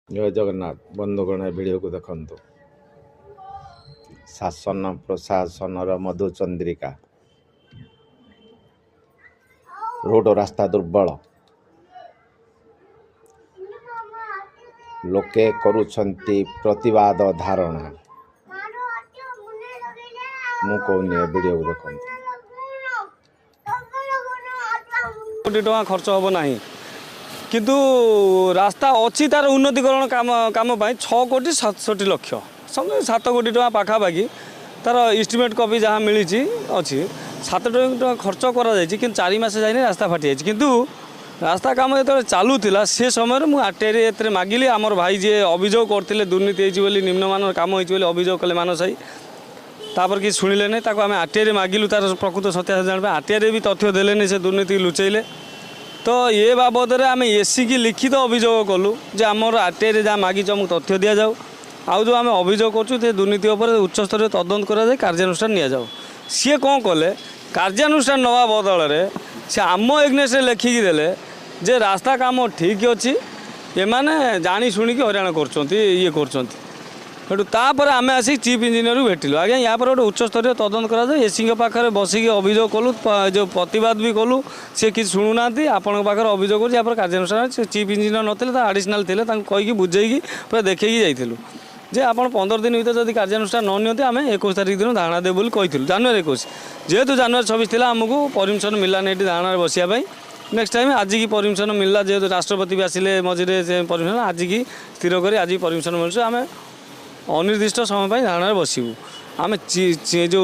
जय जगन्नाथ बंधुगण भिडियो को देखु शासन प्रशासन मधुचंद्रिका रोड रास्ता दुर्बल लोके करुछंती प्रतिवाद धारणा मु कहूनी वीडियो को देखु कोटी टका खर्च हम ना किंतु रास्ता अच्छी तार उन्नतीकरण काम काम 6 कोटी 67 लक्ष समझ 7 कोटी टका पाखापाखि तार एस्टिमेट कॉपी जहाँ मिली अच्छी 7 कोटी टका खर्च कर 4 मास जाए रास्ता फाटी जाए किंतु रास्ता काम जो चलूला से समय मुझे आरटीआई मागिली आमर भाई जी अभियोग करते दुर्नीति होती निम्नमान काम होती अभियोग कले मानस भाई तापर कि शुणिले नहीं आम आरटीआई मागिलु तार प्रकृत सत्यासत्य जाना आरटीआई भी तथ्य देले से दुर्नीति लुचेले तो ये बाबद आम एससी की लिखित अभियोग कलु जे आमर आरटीआई जहाँ मागिच आमको तथ्य दि जाऊ आउ जो आम अभियोग कर दुर्नीति उच्चस्तर तदंत कर कार्यानुष्ठान नि जाऊ सी कौन कले कार्यानुष्ठान नवा बदल से आम एग्नेस्ट लेखिकी देले जे रास्ता काम ठीक अच्छी एमाने जानी शुणिकी हरियाणा कर तापर आम आसिक चीफ इंजीनियर भेटिलु आज्ञा या गोटे उच्चस्तर तदंत करा एसी पाखे बसिक अभियोग कलु जो प्रतिवाद भी कलु सी कि शुणुना आपण पाखे अभियोग कर कार्यानुष्ठान चीफ इंजीनियर नथिले आडिशनाल थे कहीकि बुझेकी पूरा देखी जाइलु जे आप 15 दिन भर जब कार्यानुष्ठान न नियंते आम 21 तारिख दिन धारणा देव बोली कही जनवरी 21 जेहेतु जनवरी 26 थी आमको परमिशन मिललानी धारणा बसापी नेक्स्ट टाइम आज की परमिशन मिलला जेहेतु राष्ट्रपति भी आसिले मझे परमिशन आज की स्थिर कर आज परमिशन मिलूँ आम अनिर्दिष्ट समय धारणा बसबू आम जो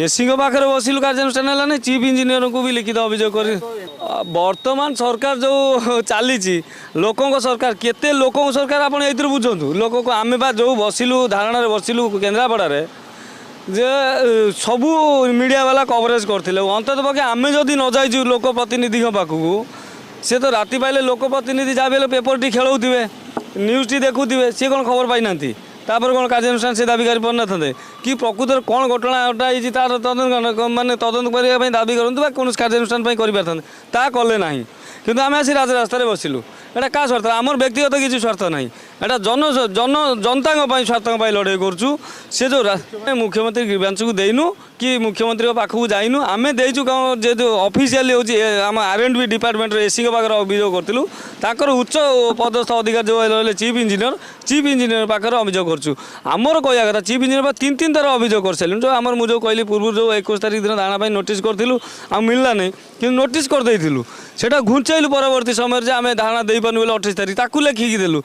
एसी पाखे बसिलु कार्यानुष्ठान है चीफ इंजीनियर को भी लिखित अभियोग कर वर्तमान सरकार जो चली लोकों सरकार केते लोकों सरकार आपड़ ये बुझुँ लोक को आम बा जो बसिलु धारणा बसिलु केन्द्रापड़े जे सबू मीडिया वाला कवरेज करते अंतत पक्षे आम जदि न जाइचु लोक प्रतिनिधि पाखक सी तो राति पाइले लोक प्रतिनिधि जहाँ भी पेपर टी खेलुवे न्यूज टी देखुवे सी कौन खबर पाई तापर कौन कार्यानुष्ठान से दाबी कर कि प्रकृत कौन घटना तार तदंत मानने तदंत करने दाबी करूँ कौन कार्यानुष्ठान करें कले ना कि आम आसी राजरास्तार बसिलु एटा क्या स्वार्थ आमर व्यक्तिगत किसी स्वार्थ ना एटा जन जन जनता स्वार्थ लड़ाई करुँ से जो मुख्यमंत्री ग्रीवांश को देनु कि मुख्यमंत्री पाखक जाइनु आम देचु जेहतु ऑफिशियली होची आम आर&बी डिपार्टमेंट एसी पाखे अभियोग करूँ ताकर उच्च पदस्थ अधिकारी जो रही चीफ इंजीनियर पाखे अभियोग करूँ आमर कहया कथा चीफ इंजीनियर 3 थर अभियोग कर सारे जो आमर मुझे कहली पूर्व जो 21 तारिख दिन धारणा नोटिस करूँ आ मिलला नहीं कि नोटिस करदेलु से घुंचैलु परवर्ती समय आम धारणा दे पार्नु 28 तारिख ताकू लेखिकी देलु।